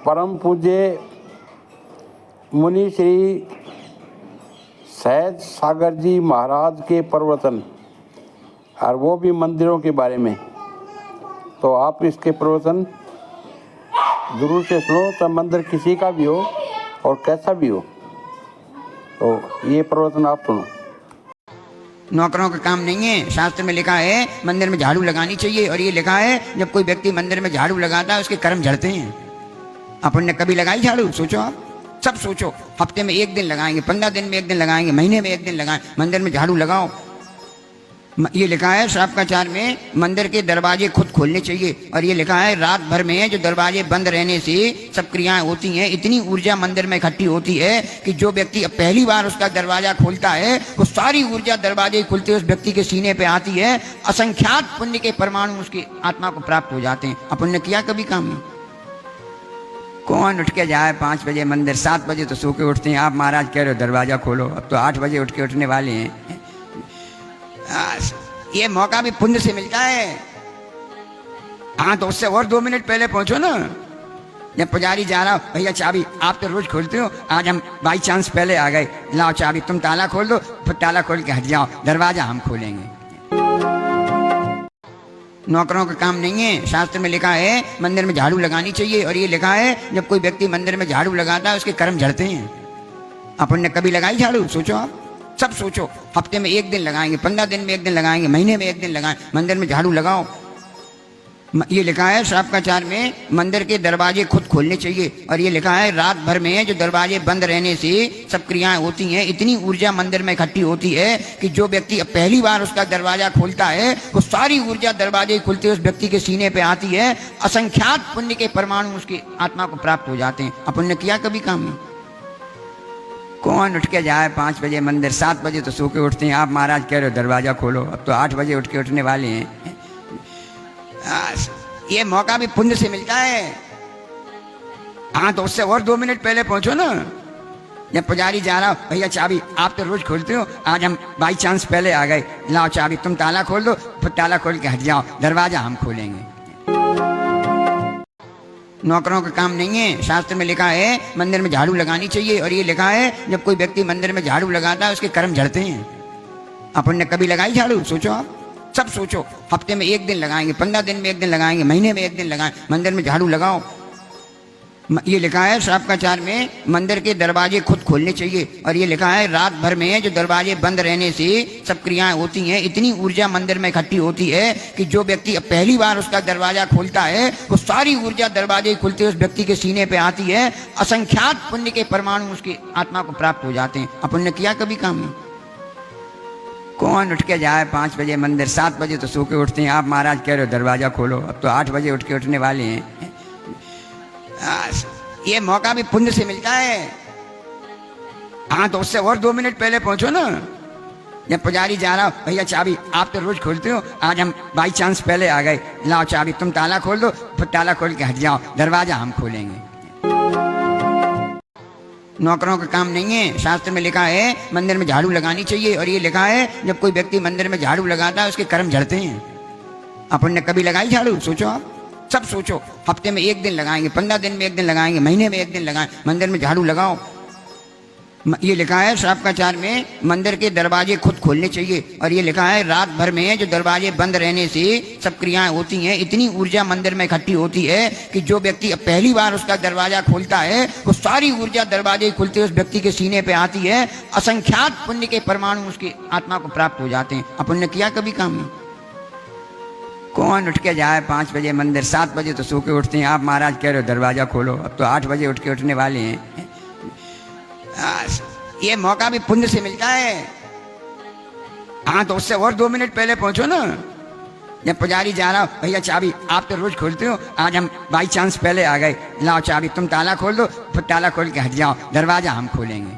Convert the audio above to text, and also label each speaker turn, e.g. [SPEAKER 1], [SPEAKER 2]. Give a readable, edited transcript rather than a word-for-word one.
[SPEAKER 1] परम पूज्य मुनि श्री सहज सागर जी महाराज के प्रवचन, और वो भी मंदिरों के बारे में। तो आप इसके प्रवचन जरूर से सुनो, तो मंदिर किसी का भी हो और कैसा भी हो, तो ये प्रवचन आप सुनो।
[SPEAKER 2] नौकरों का काम नहीं है। शास्त्र में लिखा है मंदिर में झाड़ू लगानी चाहिए, और ये लिखा है जब कोई व्यक्ति मंदिर में झाड़ू लगाता है उसके कर्म झड़ते हैं। अपन ने कभी लगाई झाड़ू? सोचो, आप सब सोचो। हफ्ते में एक दिन लगाएंगे, 15 दिन में एक दिन लगाएंगे, महीने में एक दिन लगाएं, मंदिर में झाड़ू लगाओ। ये लिखा है श्रावकाचार में मंदिर के दरवाजे खुद खोलने चाहिए, और ये लिखा है रात भर में जो दरवाजे बंद रहने से सब क्रियाएं होती हैं, इतनी ऊर्जा मंदिर में इकट्ठी होती है कि जो व्यक्ति पहली बार उसका दरवाजा खोलता है वो सारी ऊर्जा दरवाजे खुलते उस व्यक्ति के सीने पे आती है। असंख्यात पुण्य के परमाणु उसकी आत्मा को प्राप्त हो जाते हैं। अपन ने किया कभी काम? कौन उठ के जाए 5 बजे मंदिर? 7 बजे तो सो के उठते हैं। आप महाराज कह रहे हो दरवाजा खोलो, अब तो 8 बजे उठ के उठने वाले हैं। ये मौका भी पुण्य से मिलता है। हाँ, तो उससे और 2 मिनट पहले पहुंचो ना। जब पुजारी जा रहा हो, भैया चाबी, आप तो रोज खोलते हो, आज हम बाई चांस पहले आ गए, लाओ चाबी, तुम ताला खोल दो, फिर ताला खोल के हट जाओ, दरवाजा हम खोलेंगे। नौकरों का काम नहीं है। शास्त्र में लिखा है मंदिर में झाड़ू लगानी चाहिए, और ये लिखा है जब कोई व्यक्ति मंदिर में झाड़ू लगाता है उसके कर्म झड़ते हैं। अपन ने कभी लगाई झाड़ू? सोचो, आप सब सोचो। हफ्ते में एक दिन लगाएंगे, 15 दिन में एक दिन लगाएंगे, महीने में एक दिन लगाएं, मंदिर में झाड़ू लगाओ। ये लिखा है श्रावकाचार में मंदिर के दरवाजे खुद खोलने चाहिए, और ये लिखा है रात भर में जो दरवाजे बंद रहने से सब क्रियाएं होती हैं, इतनी ऊर्जा मंदिर में इकट्ठी होती है कि जो व्यक्ति पहली बार उसका दरवाजा खोलता है वो सारी ऊर्जा दरवाजे खुलते उस व्यक्ति के सीने पे आती है। असंख्यात पुण्य के परमाणु उसकी आत्मा को प्राप्त हो जाते हैं। अपन ने किया कभी काम? कौन उठ के जाए 5 बजे मंदिर? 7 बजे तो सो के उठते हैं। आप महाराज कह रहे हो दरवाजा खोलो, अब तो 8 बजे उठ के उठने वाले हैं। ये मौका भी पुण्य से मिलता है। हाँ, तो उससे और 2 मिनट पहले पहुंचो ना। जब पुजारी जा रहा हो, भैया चाबी, आप तो रोज खोलते हो, आज हम बाई चांस पहले आ गए, लाओ चाबी, तुम ताला खोल दो, फिर ताला खोल के हट जाओ, दरवाजा हम खोलेंगे। नौकरों का काम नहीं है। शास्त्र में लिखा है मंदिर में झाड़ू लगानी चाहिए, और ये लिखा है जब कोई व्यक्ति मंदिर में झाड़ू लगाता है उसके कर्म झड़ते हैं। अपन ने कभी लगाई झाड़ू? सोचो, आप सब सोचो। हफ्ते में एक दिन लगाएंगे, 15 दिन में एक दिन लगाएंगे, महीने में एक दिन लगाएं, मंदिर में झाड़ू लगाओ। ये लिखा है श्रावकाचार में मंदिर के दरवाजे खुद खोलने चाहिए, और ये लिखा है रात भर में जो दरवाजे बंद रहने से सब क्रियाएं होती हैं, इतनी ऊर्जा मंदिर में इकट्ठी होती है कि जो व्यक्ति पहली बार उसका दरवाजा खोलता है वो सारी ऊर्जा दरवाजे खुलते उस व्यक्ति के सीने पे आती है। असंख्यात पुण्य के परमाणु उसकी आत्मा को प्राप्त हो जाते हैं। अपन ने किया कभी काम? कौन उठ के जाए 5 बजे मंदिर? 7 बजे तो सो के उठते हैं। आप महाराज कह रहे हो दरवाजा खोलो, अब तो 8 बजे उठ के उठने वाले हैं। ये मौका भी पुण्य से मिलता है। हाँ, तो उससे और 2 मिनट पहले पहुंचो ना। जब पुजारी जा रहा हो, भैया चाबी, आप तो रोज खोलते हो, आज हम बाई चांस पहले आ गए, लाओ चाबी, तुम ताला खोल दो, फिर ताला खोल के हट जाओ, दरवाजा हम खोलेंगे। नौकरों का काम नहीं है। शास्त्र में लिखा है मंदिर में झाड़ू लगानी चाहिए, और ये लिखा है जब कोई व्यक्ति मंदिर में झाड़ू लगाता है उसके कर्म झड़ते हैं। अपन ने कभी लगाई झाड़ू? सोचो, आप सब सोचो। हफ्ते में एक दिन लगाएंगे, 15 दिन में एक दिन लगाएंगे, महीने में एक दिन लगाएं, मंदिर में झाड़ू लगाओ। ये लिखा है श्रावकाचार में मंदिर के दरवाजे खुद खोलने चाहिए, और ये लिखा है रात भर में जो दरवाजे बंद रहने से सब क्रियाएं होती हैं, इतनी ऊर्जा मंदिर में इकट्ठी होती है कि जो व्यक्ति पहली बार उसका दरवाजा खोलता है वो सारी ऊर्जा दरवाजे खुलते उस व्यक्ति के सीने पे आती है। असंख्यात पुण्य के परमाणु उसकी आत्मा को प्राप्त हो जाते हैं। अपन ने किया कभी काम? कौन उठ के जाए 5 बजे मंदिर? 7 बजे तो सो के उठते हैं। आप महाराज कह रहे हो दरवाजा खोलो, अब तो 8 बजे उठ के उठने वाले हैं। ये मौका भी पुण्य से मिलता है। हाँ, तो उससे और 2 मिनट पहले पहुंचो ना। जब पुजारी जा रहा हो, भैया चाबी, आप तो रोज खोलते हो, आज हम बाई चांस पहले आ गए, लाओ चाबी, तुम ताला खोल दो, फिर ताला खोल के हट जाओ, दरवाजा हम खोलेंगे।